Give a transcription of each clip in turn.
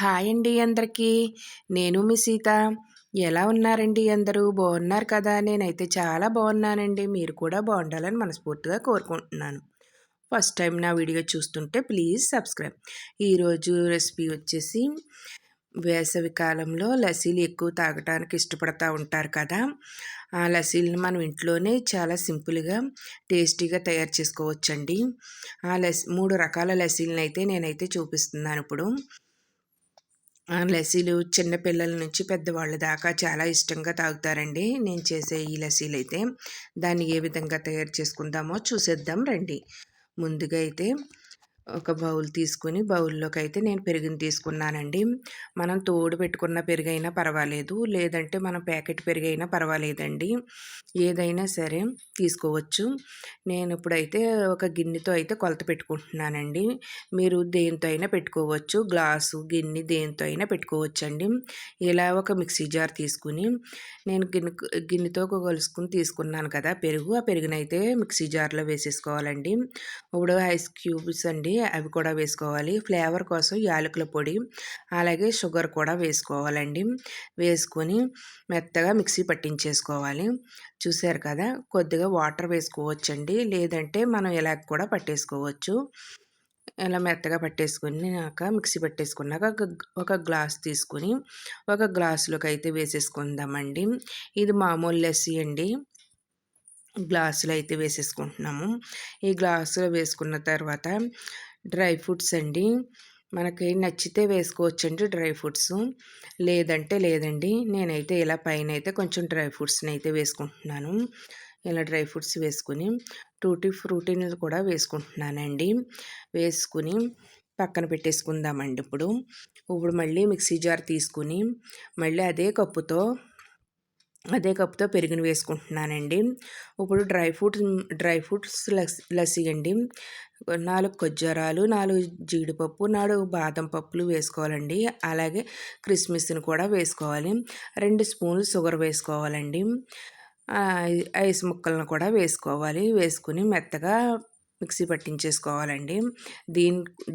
Hi అండి అందరికీ. నేను మీ సీత. ఎలా ఉన్నారండి అందరూ? బాగున్నారు కదా! నేనైతే చాలా బాగున్నానండి. మీరు కూడా బాగుండాలని మనస్ఫూర్తిగా కోరుకుంటున్నాను. ఫస్ట్ టైం నా వీడియో చూస్తుంటే ప్లీజ్ సబ్స్క్రైబ్. ఈరోజు రెసిపీ వచ్చేసి వేసవి కాలంలో లస్సీలు ఎక్కువ తాగటానికి ఇష్టపడతా ఉంటారు కదా! ఆ లస్సీలను మనం ఇంట్లోనే చాలా సింపుల్‌గా, టేస్టీగా తయారు చేసుకోవచ్చండి. 3 రకాల లస్సీలనైతే నేనైతే చూపిస్తున్నానిప్పుడు. లస్సీలు చిన్న పిల్లల నుంచి పెద్దవాళ్ళ దాకా చాలా ఇష్టంగా తాగుతారండి. నేను చేసే ఈ లస్సీలైతే. దాన్ని ఏ విధంగా తయారు చేసుకుందామో చూసేద్దాం రండి. ముందుగా అయితే ఒక బౌల్ తీసుకొని బౌల్లోకైతే నేను పెరుగుని తీసుకున్నానండి. మనం తోడు పెట్టుకున్న పెరుగైనా పర్వాలేదు, లేదంటే మనం ప్యాకెట్ పెరుగైనా పర్వాలేదండి. ఏదైనా సరే తీసుకోవచ్చు. నేను ఇప్పుడైతే ఒక గిన్నెతో అయితే కొలత పెట్టుకుంటున్నానండి. మీరు దేనితో అయినా పెట్టుకోవచ్చు. గ్లాసు, గిన్నె దేనితో అయినా పెట్టుకోవచ్చండి. ఇలా ఒక మిక్సీ జార్ తీసుకుని నేను గిన్నెతో కొలుసుకుని తీసుకున్నాను కదా పెరుగు, ఆ పెరుగునైతే మిక్సీ జార్లో వేసేసుకోవాలండి. ఇప్పుడు ఐస్ క్యూబ్స్ అండి, అవి కూడా వేసుకోవాలి. ఫ్లేవర్ కోసం యాలకుల పొడి, అలాగే షుగర్ కూడా వేసుకోవాలండి. వేసుకొని మెత్తగా మిక్సీ పట్టించేసుకోవాలి. చూసారు కదా, కొద్దిగా వాటర్ వేసుకోవచ్చండి, లేదంటే మనం ఇలా కూడా పట్టేసుకోవచ్చు. ఇలా మెత్తగా పట్టేసుకున్నాక మిక్సీ పట్టేసుకున్నాక ఒక గ్లాస్ తీసుకుని ఒక గ్లాసులోకి అయితే వేసేసుకుందామండి. ఇది మామూలు లస్సీ అండి. గ్లాసులో అయితే వేసేసుకుంటున్నాము. ఈ గ్లాసులో వేసుకున్న తర్వాత డ్రై ఫ్రూట్స్ అండి, మనకి నచ్చితే వేసుకోవచ్చండి డ్రై ఫ్రూట్స్, లేదంటే లేదండి. నేనైతే ఇలా పైన అయితే కొంచెం డ్రై ఫ్రూట్స్ని అయితే వేసుకుంటున్నాను. ఇలా డ్రై ఫ్రూట్స్ వేసుకుని టూటీ ఫ్రూటీని కూడా వేసుకుంటున్నానండి. వేసుకుని పక్కన పెట్టేసుకుందామండి. ఇప్పుడు మళ్ళీ మిక్సీ జార్ తీసుకుని మళ్ళీ అదే కప్పుతో పెరుగుని వేసుకుంటున్నానండి. ఇప్పుడు డ్రై ఫ్రూట్స్ లస్సీ అండి. 4 ఖర్జూరాలు, 4 జీడిపప్పు, 4 బాదం పప్పులు వేసుకోవాలండి. అలాగే కిస్మిస్ని కూడా వేసుకోవాలి. 2 స్పూన్లు షుగర్ వేసుకోవాలండి. ఐస్ ముక్కలను కూడా వేసుకోవాలి. వేసుకుని మెత్తగా మిక్సీ పట్టించేసుకోవాలండి.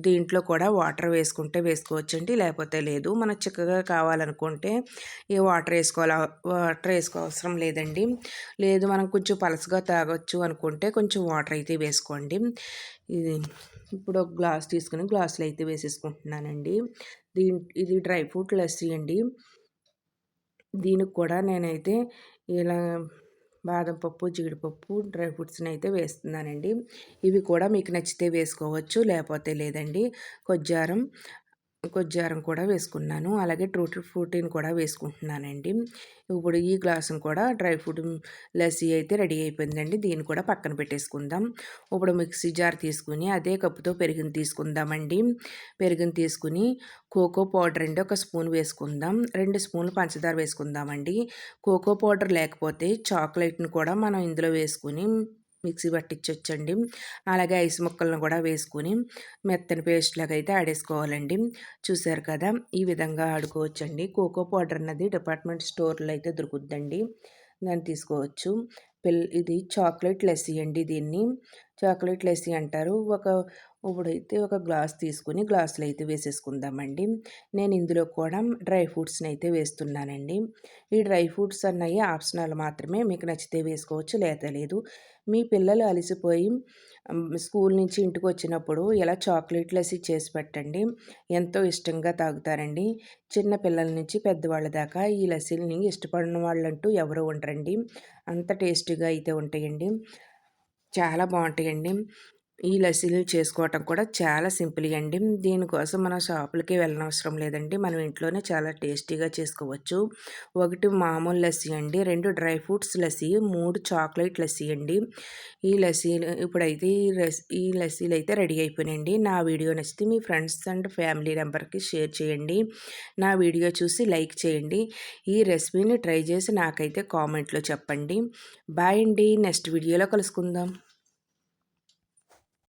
దీంట్లో కూడా వాటర్ వేసుకుంటే వేసుకోవచ్చండి, లేకపోతే లేదు. మనకు చిక్కగా కావాలనుకుంటే ఈ వాటర్ వేసుకోవసరం లేదండి. లేదు మనం కొంచెం పలసగా తాగొచ్చు అనుకుంటే కొంచెం వాటర్ అయితే వేసుకోండి. ఇప్పుడు ఒక గ్లాస్ తీసుకుని గ్లాసులో అయితే వేసేసుకుంటున్నానండి. ఇది డ్రై ఫ్రూట్ లస్సీ అండి. దీనికి కూడా నేనైతే ఇలా బాదం పప్పు, జీడిపప్పు, డ్రై ఫ్రూట్స్ని అయితే వేస్తున్నానండి. ఇవి కూడా మీకు నచ్చితే వేసుకోవచ్చు, లేకపోతే లేదండి. కొజ్జారం కూడా వేసుకున్నాను. అలాగే టూటీ ఫ్రూటీని కూడా వేసుకుంటున్నానండి. ఇప్పుడు ఈ గ్లాసును కూడా డ్రై ఫ్రూట్ లస్సీ అయితే రెడీ అయిపోయిందండి. దీన్ని కూడా పక్కన పెట్టేసుకుందాం. ఇప్పుడు మిక్సీ జార్ తీసుకుని అదే కప్పుతో పెరుగుని తీసుకుందామండి. పెరుగుని తీసుకుని కోకో పౌడర్ అండి ఒక స్పూన్ వేసుకుందాం. 2 స్పూన్లు పంచదార వేసుకుందామండి. కోకో పౌడర్ లేకపోతే చాక్లెట్ని కూడా మనం ఇందులో వేసుకుని మిక్సీ పట్టించవచ్చండి. అలాగే ఐస్ ముక్కలను కూడా వేసుకుని మెత్తని పేస్ట్ లాగా అయితే ఆడేసుకోవాలండి. చూసారు కదా, ఈ విధంగా ఆడుకోవచ్చండి. కోకో పౌడర్ అన్నది డిపార్ట్మెంట్ స్టోర్లో అయితే దొరుకుద్దండి, దాన్ని తీసుకోవచ్చు. ఇది చాక్లెట్ లస్సీ అండి. దీన్ని చాక్లెట్ లస్సీ అంటారు. ఇప్పుడైతే ఒక గ్లాస్ తీసుకుని గ్లాసులో అయితే వేసేసుకుందామండి. నేను ఇందులో కూడా డ్రై ఫ్రూట్స్ని అయితే వేస్తున్నానండి. ఈ డ్రై ఫ్రూట్స్ అన్నవి ఆప్షనల్ మాత్రమే, మీకు నచ్చితే వేసుకోవచ్చు, లేదా లేదు. మీ పిల్లలు అలసిపోయి స్కూల్ నుంచి ఇంటికి వచ్చినప్పుడు ఇలా చాక్లెట్ లస్సీ చేసి పెట్టండి, ఎంతో ఇష్టంగా తాగుతారండి. చిన్న పిల్లల నుంచి పెద్దవాళ్ళ దాకా ఈ లస్సీలని ఇష్టపడిన వాళ్ళంటూ ఎవరు ఉండరండి. అంత టేస్టీగా అయితే ఉంటాయండి, చాలా బాగుంటాయండి. ఈ లస్సీలు చేసుకోవటం కూడా చాలా సింపుల్ అండి. దీనికోసం మనం షాపులకి వెళ్ళనవసరం లేదండి. మనం ఇంట్లోనే చాలా టేస్టీగా చేసుకోవచ్చు. 1 మామూలు లస్సీ అండి, 2 dry fruits lassi, 3 chocolate lassi అండి. ఈ లస్సీలు ఇప్పుడైతే ఈ లస్సీలు అయితే రెడీ అయిపోయినాయండి. నా వీడియో నచ్చితే మీ ఫ్రెండ్స్ అండ్ ఫ్యామిలీ మెంబర్కి షేర్ చేయండి. నా వీడియో చూసి లైక్ చేయండి. ఈ రెసిపీని ట్రై చేసి నాకైతే కామెంట్లో చెప్పండి. బాయ్ అండి. నెక్స్ట్ వీడియోలో కలుసుకుందాం.